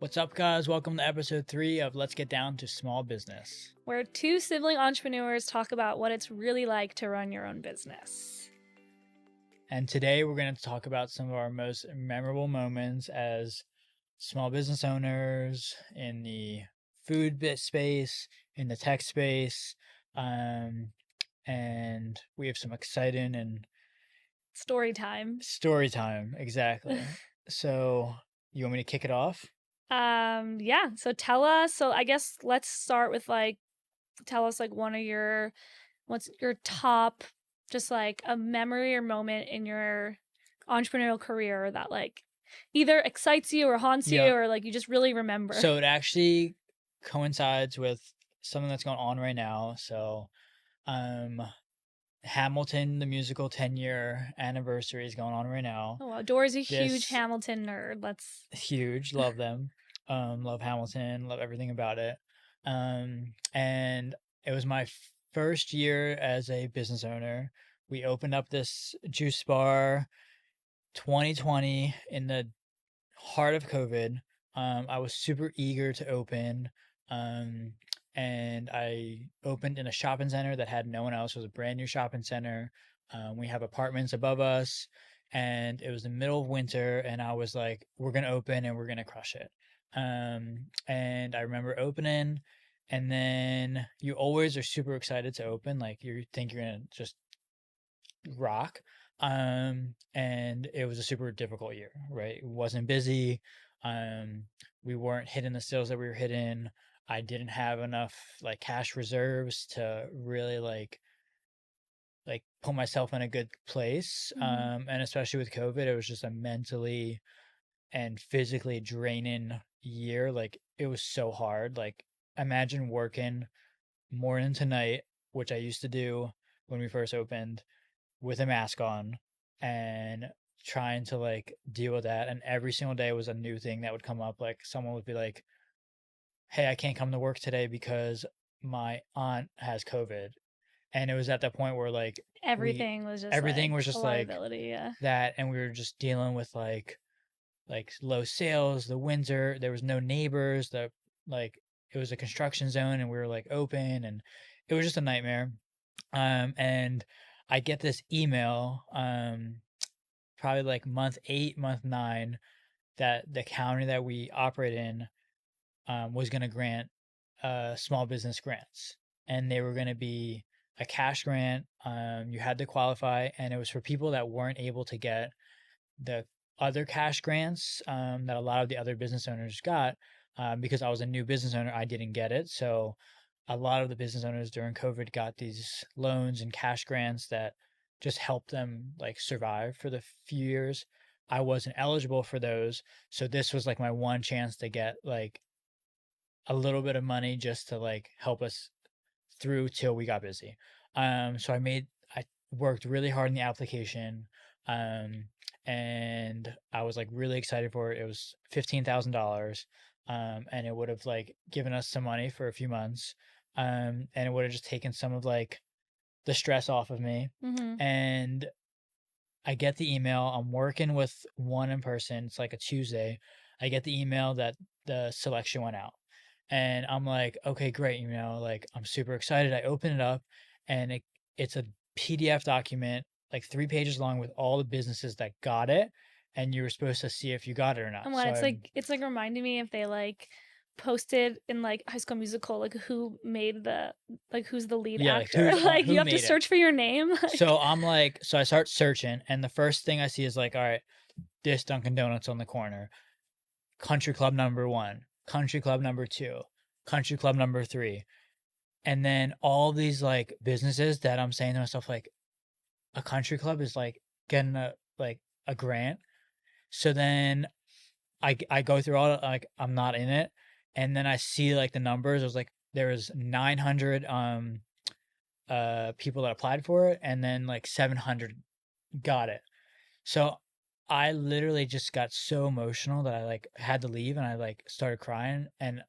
What's up, guys? Welcome to episode 3 of Let's Get Down to Small Business. Where two sibling entrepreneurs talk about what it's really like to run your own business. And today we're going to talk about some of our most memorable moments as small business owners in the food space, in the tech space, and we have some exciting and Story time. story time. Exactly. So you want me to kick it off? Yeah. So tell us. So I guess let's start with tell us what's your top, just like a memory or moment in your entrepreneurial career that either excites you or haunts you or you just really remember. So it actually coincides with something that's going on right now. So, Hamilton, the musical 10-year anniversary is going on right now. Oh wow, Dori's a huge Hamilton nerd. Huge, love them. Love Hamilton, love everything about it. And it was my first year as a business owner. We opened up this juice bar 2020 in the heart of COVID. I was super eager to open. And I opened in a shopping center that had no one else. It was a brand new shopping center. We have apartments above us, and it was the middle of winter, and I was like, we're going to open and we're going to crush it. And I remember opening, and then you always are super excited to open. Like you think you're going to just rock. And it was a super difficult year, right? It wasn't busy. We weren't hitting the sales that we were hitting. I didn't have enough cash reserves to really like put myself in a good place. And especially with COVID, it was just a mentally and physically draining year. Like it was so hard. Like imagine working morning to night, which I used to do when we first opened, with a mask on and trying to deal with that. And every single day was a new thing that would come up. Like someone would be like, hey, I can't come to work today because my aunt has COVID. And it was at that point where everything was just liability, yeah. That, and we were just dealing with like low sales, the winter, there was no neighbors, it was a construction zone, and we were open, and it was just a nightmare. And I get this email, probably month 8, month 9, that the county that we operate in was going to grant small business grants, and they were going to be a cash grant. You had to qualify, and it was for people that weren't able to get the other cash grants that a lot of the other business owners got. Because I was a new business owner, I didn't get it. So a lot of the business owners during COVID got these loans and cash grants that just helped them survive for the few years. I wasn't eligible for those. So this was my one chance to get a little bit of money just to help us through till we got busy. So I worked really hard in the application, and I was really excited for it. It was $15,000, and it would have given us some money for a few months, and it would have just taken some of the stress off of me. And I get the email. I'm working with one in person. It's a Tuesday. I get the email that the selection went out. And I'm like, okay, great. I'm super excited. I open it up, and it's a PDF document, 3 pages long, with all the businesses that got it. And you were supposed to see if you got it or not. And it's reminding me if they posted in High School Musical, who made who's the lead actor. You have to search for your name. So so I start searching, and the first thing I see is all right, this Dunkin' Donuts on the corner, Country Club number 1. Country Club number 2, Country Club number 3. And then all these businesses that I'm saying to myself, a country club is getting a grant. So then I go through all I'm not in it. And then I see the numbers. It was there was 900 people that applied for it, and then 700 got it. So I literally just got so emotional that I had to leave, and I started crying. And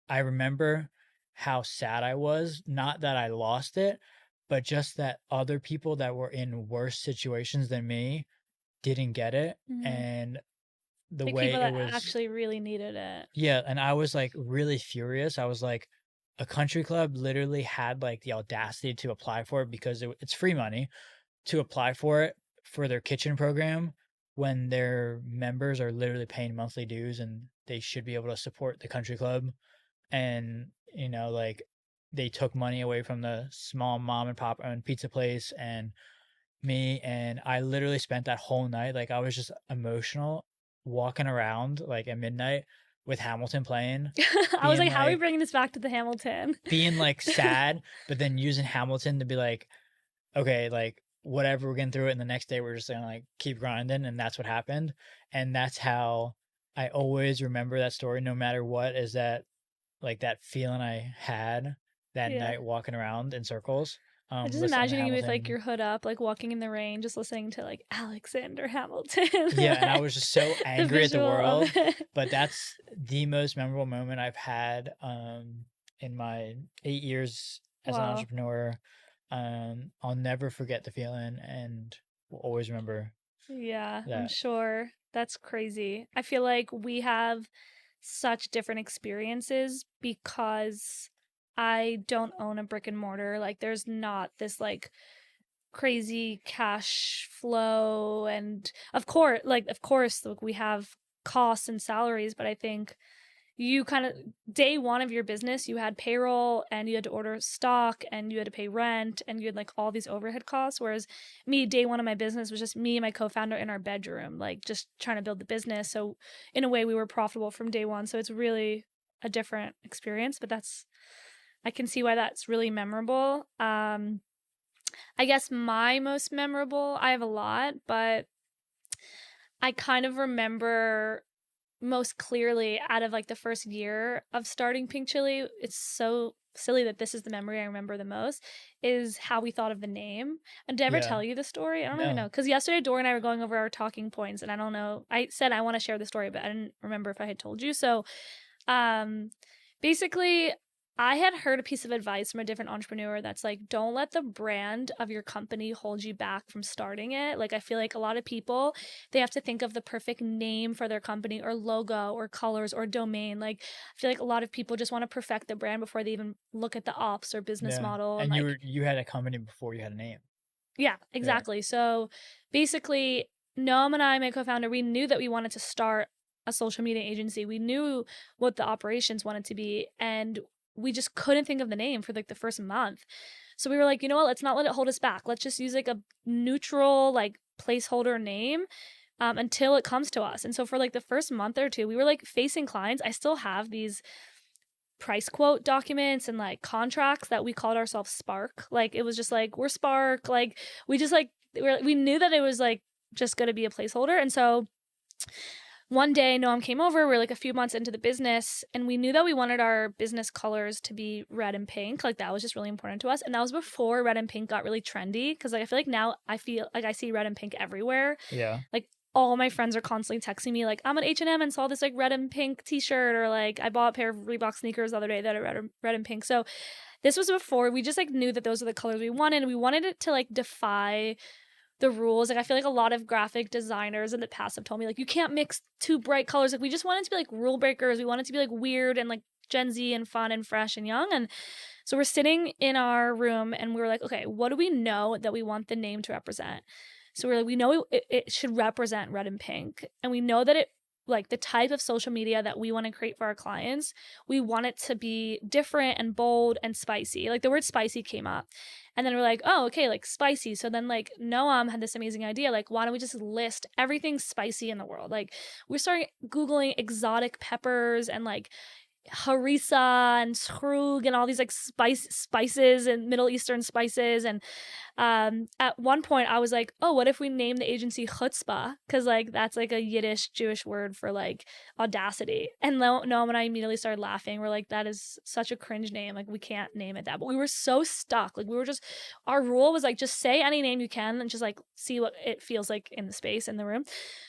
I remember how sad I was, not that I lost it, but just that other people that were in worse situations than me didn't get it. And the Like way people it that was. actually really needed it. Yeah, and I was, like, really furious. I was like, a country club literally had, like, the audacity to apply for it because it's free money, to apply for it for their kitchen program when their members are literally paying monthly dues and they should be able to support the country club. And, like, they took money away from the small mom and pop owned pizza place and me, and I literally spent that whole night, like, I was just emotional walking around, like, at midnight with Hamilton playing, I was being like, how are we like bringing this back to the Hamilton? being, like, sad, but then using Hamilton to be like, "Okay, like, whatever, we're getting through it, and the next day we're just gonna, like, keep grinding," and that's what happened, and that's how I always remember that story no matter what, is that, like, that feeling I had that Yeah. night walking around in circles, I just listening to imagining you with like Hamilton. your hood up, like walking in the rain, just listening to like Alexander Hamilton. Yeah, and I was just so The angry at the visual of world, it. but that's the most memorable moment I've had, in my 8 years as an Wow. entrepreneur. I'll never forget the feeling and will always remember Yeah, I'm that. sure. That's crazy. I feel like we have such different experiences because I don't own a brick and mortar. Like, there's not this like crazy cash flow. And of course, like, we have costs and salaries, but I think you kind of day one of your business, you had payroll and you had to order stock and you had to pay rent and you had like all these overhead costs. Whereas me, day one of my business was just me and my co-founder in our bedroom, like just trying to build the business. So in a way, we were profitable from day one. So it's really a different experience, but I can see why that's really memorable. I guess my most memorable, I have a lot, but I kind of remember most clearly out of like the first year of starting Pink Chili, it's so silly that this is the memory I remember the most, is how we thought of the name. And did I ever Yeah. tell you the story? I don't even know. No. Because yesterday, Dori and I were going over our talking points, and I don't know. I said I want to share the story, but I didn't remember if I had told you. So um, basically, I had heard a piece of advice from a different entrepreneur that's like, don't let the brand of your company hold you back from starting it. Like, I feel like a lot of people, they have to think of the perfect name for their company or logo or colors or domain. Like, I feel like a lot of people just want to perfect the brand before they even look at the ops or business Yeah. model. And And like, you had a company before you had a name. yeah, Yeah. exactly. So basically, Noam and I, my co-founder, we knew that we wanted to start a social media agency. We knew what the operations wanted to be, and we just couldn't think of the name for like the first month. So we were like, you know what? Let's not let it hold us back. Let's just use like a neutral, like placeholder name until it comes to us. And so for like the first month or two, we were like facing clients. I still have these price quote documents and like contracts that we called ourselves Spark. Like it was just like, we're Spark. Like we just like we knew that it was like just going to be a placeholder. And so one day Noam came over, we're like a few months into the business, and we knew that we wanted our business colors to be red and pink. Like that was just really important to us. And that was before red and pink got really trendy. Because like I feel like now I feel like I see red and pink everywhere. Yeah. Like all my friends are constantly texting me like, I'm at H&M and saw this like red and pink t-shirt, or like I bought a pair of Reebok sneakers the other day that are red and pink. So this was before we just like knew that those are the colors we wanted, and we wanted it to like defy the rules. Like I feel like a lot of graphic designers in the past have told me like, you can't mix two bright colors. Like we just wanted to be like rule breakers. We wanted to be like weird and like Gen Z and fun and fresh and young. And so we're sitting in our room and we were like, okay, what do we know that we want the name to represent? So we're like, we know it should represent red and pink. And we know that it, like the type of social media that we want to create for our clients, we want it to be different and bold and spicy. Like the word spicy came up. And then we're like, oh, okay, like spicy. So then like Noam had this amazing idea. Like, why don't we just list everything spicy in the world? Like we started Googling exotic peppers and like harissa and shrug and all these like spices and Middle Eastern spices. And at one point I was like, oh, what if we name the agency chutzpah, because like that's like a Yiddish Jewish word for like audacity. And Noam and I immediately started laughing. We're like, that is such a cringe name, like we can't name it that. But we were so stuck, like we were just, our rule was like, just say any name you can and just like see what it feels like in the space in the room.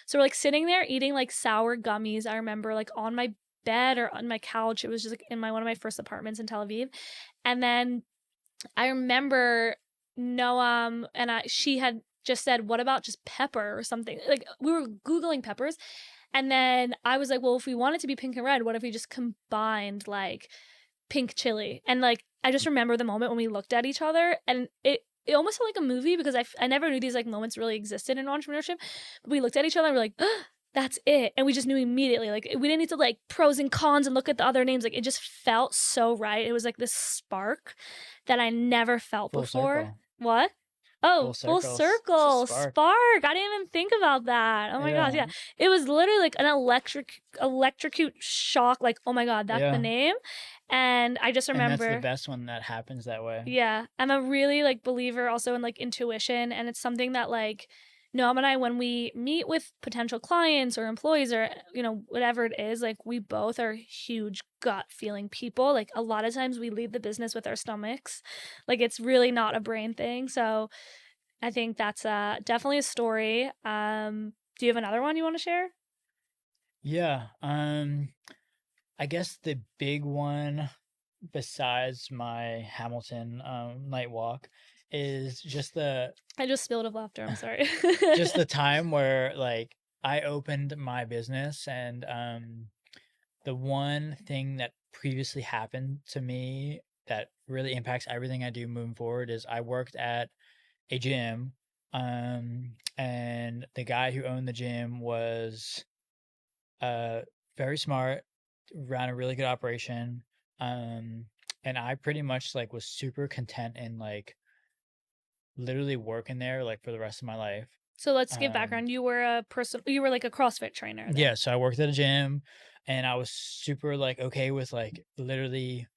So we're like sitting there eating like sour gummies, I remember, like on my bed or on my couch. It was just like in one of my first apartments in Tel Aviv. And then I remember Noam and she had just said, what about just pepper or something? Like we were Googling peppers. And then I was like, well, if we want it to be pink and red, what if we just combined like pink chili? And like, I just remember the moment when we looked at each other, and it almost felt like a movie, because I never knew these like moments really existed in entrepreneurship. But we looked at each other and we're like, oh, that's it. And we just knew immediately. Like, we didn't need to like pros and cons and look at the other names. Like, it just felt so right. It was like this spark that I never felt Full before. circle. What? Oh, Full full circle. circle. Spark. Spark. I didn't even think about that. Oh my gosh. Yeah. Yeah. It was literally like an electrocute shock. Like, oh my God, that's the Yeah. name. And I just And that's the remember, best when that happens that way. yeah, I'm a really like believer also in like intuition. And it's something that like Noam and I, when we meet with potential clients or employees or, whatever it is, like we both are huge gut feeling people. Like a lot of times we leave the business with our stomachs. Like it's really not a brain thing. So I think that's definitely a story. Do you have another one you want to share? Yeah. I guess the big one besides my Hamilton night walk is I just spilled of laughter. I'm sorry. just the time where like I opened my business, and the one thing that previously happened to me that really impacts everything I do moving forward is I worked at a gym, and the guy who owned the gym was uh very smart, ran a really good operation, um and I pretty much like was super content in like literally working there like for the rest of my life. So let's give um background. You were like a CrossFit trainer then. yeah, so I worked at a gym, and I was super like okay with like literally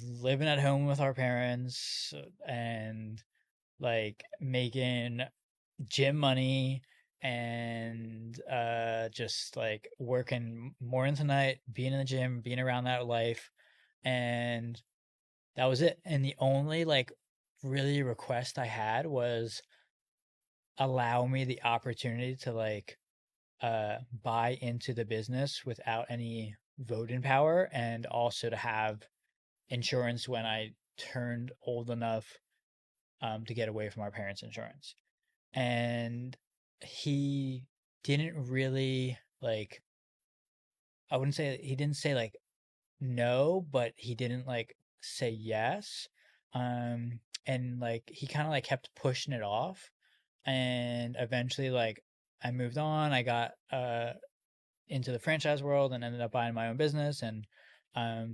living at home with our parents, and like making gym money, and just like working morning to night, being in the gym, being around that life, and that was it. And the only like really request I had was allow me the opportunity to like buy into the business without any voting power, and also to have insurance when I turned old enough to get away from our parents' insurance. And he didn't really like, I wouldn't say he didn't say like no, but he didn't like say yes. Um and like he kind of like kept pushing it off, and eventually like I moved on. I got into the franchise world and ended up buying my own business, and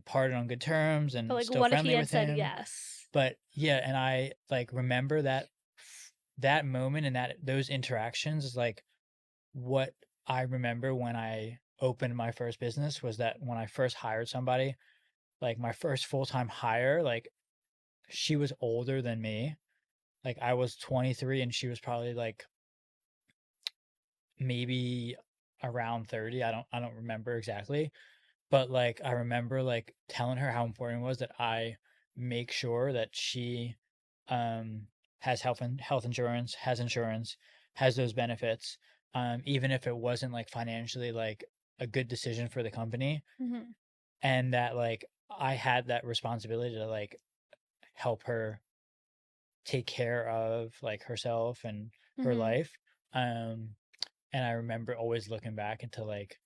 parted on good terms But and like, still what if he friendly had with said him. yes? But yeah, and I like remember that moment and that those interactions is like what I remember when I opened my first business. Was that when I first hired somebody, like my first full-time hire, like she was older than me. Like I was 23 and she was probably like maybe around 30. I don't remember exactly, but like I remember like telling her how important it was that I make sure that she um has health insurance, has insurance, has those benefits, even if it wasn't like financially like a good decision for the company, Mm-hmm. and that like I had that responsibility to like help her take care of like herself and her Mm-hmm. life. Um and I remember always looking back into like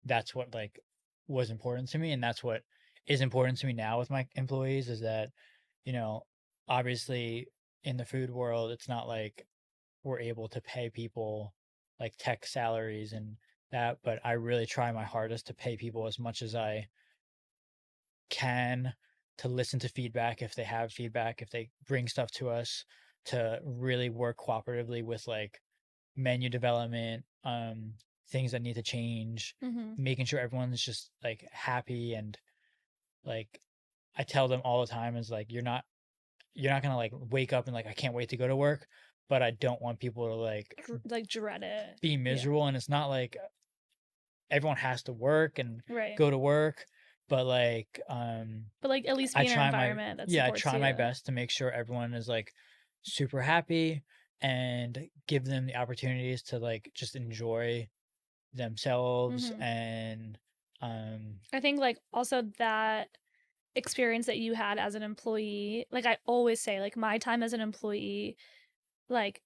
that's what like was important to me, and that's what is important to me now with my employees, is that, you know, obviously in the food world it's not like we're able to pay people like tech salaries and that, but I really try my hardest to pay people as much as I can, to listen to feedback if they have feedback, if they bring stuff to us, to really work cooperatively with like menu development, things that need to change, Mm-hmm. making sure everyone's just like happy. And like I tell them all the time is like you're not gonna like wake up and like I can't wait to go to work, but I don't want people to like Like dread it. be Yeah. miserable. And it's not like everyone has to work and Right. go to work, but like But like, at least I be in an try my environment that yeah, I supports try my you. best to make sure everyone is like super happy, and give them the opportunities to like just enjoy themselves. Mm-hmm. And I think like also that experience that you had as an employee, like I always say, like my time as an employee, like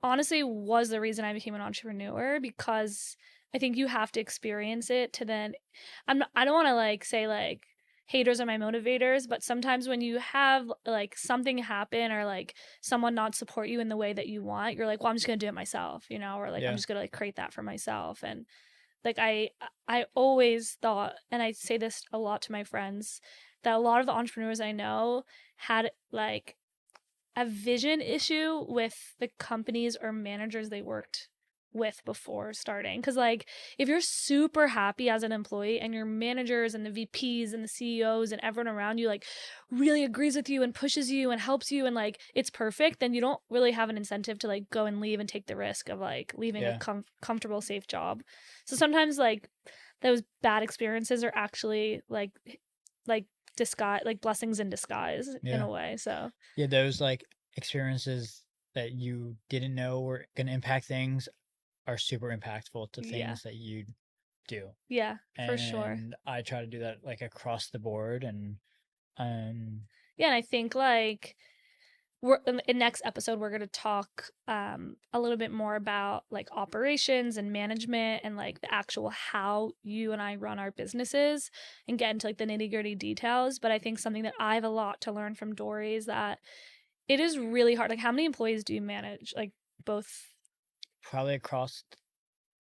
honestly was the reason I became an entrepreneur, because I think you have to experience it to then I don't want to like say like haters are my motivators, but sometimes when you have like something happen or like someone not support you in the way that you want, you're like, well, I'm just going to do it myself, you know, or like I'm Yeah. just going to like create that for myself. And like I always thought, and I say this a lot to my friends, that a lot of the entrepreneurs I know had like a vision issue with the companies or managers they worked with before starting. Because, like, if you're super happy as an employee and your managers and the VPs and the CEOs and everyone around you, like, really agrees with you and pushes you and helps you and, like, it's perfect, then you don't really have an incentive to, like, go and leave and take the risk of, like, leaving a Yeah. comfortable, safe job. So sometimes, like, those bad experiences are actually, like, disguise, like, blessings in disguise in Yeah. a way. So, Yeah, those like experiences that you didn't know were gonna impact things are super impactful to yeah. things that you do. Yeah, for sure. And I try to do that like across the board. And um Yeah, and I think like we're in next episode we're going to talk a little bit more about like operations and management and like the actual how you and I run our businesses and get into like the nitty-gritty details. But I think something that I have a lot to learn from Dori is that it is really hard. Like, how many employees do you manage? Like, both. probably across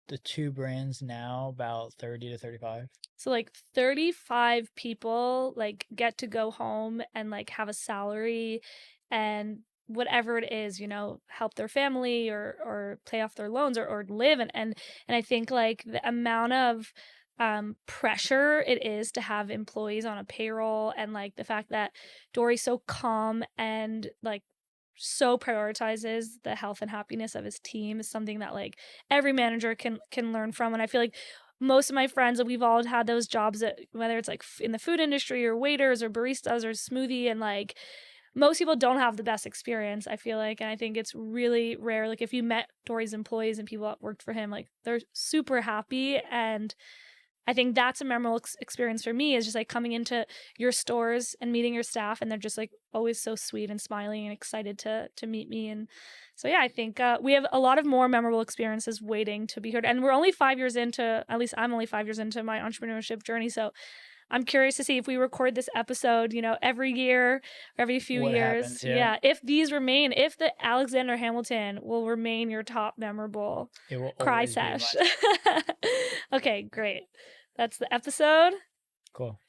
the two brands now about 30 to 35. So like 35 people like get to go home and like have a salary and whatever it is, you know, help their family or pay off their loans or live and I think like the amount of pressure it is to have employees on a payroll and like the fact that Dori's so calm and like so prioritizes the health and happiness of his team is something that like every manager can learn from. And I feel like most of my friends, we've all had those jobs that whether it's like in the food industry or waiters or baristas or smoothie, and like most people don't have the best experience, I feel like. And I think it's really rare, like if you met Dori's employees and people that worked for him, like they're super happy. And I think that's a memorable experience for me, is just like coming into your stores and meeting your staff, and they're just like always so sweet and smiling and excited to meet me. And so yeah, I think we have a lot of more memorable experiences waiting to be heard. And we're only 5 years into, at least I'm only 5 years into my entrepreneurship journey. So I'm curious to see if we record this episode, you know, every year, every few What years. happens? Yeah. Yeah, if these remain, if the Alexander Hamilton will remain your top memorable It will cry always be sesh. my top. Okay, great. That's the episode. Cool.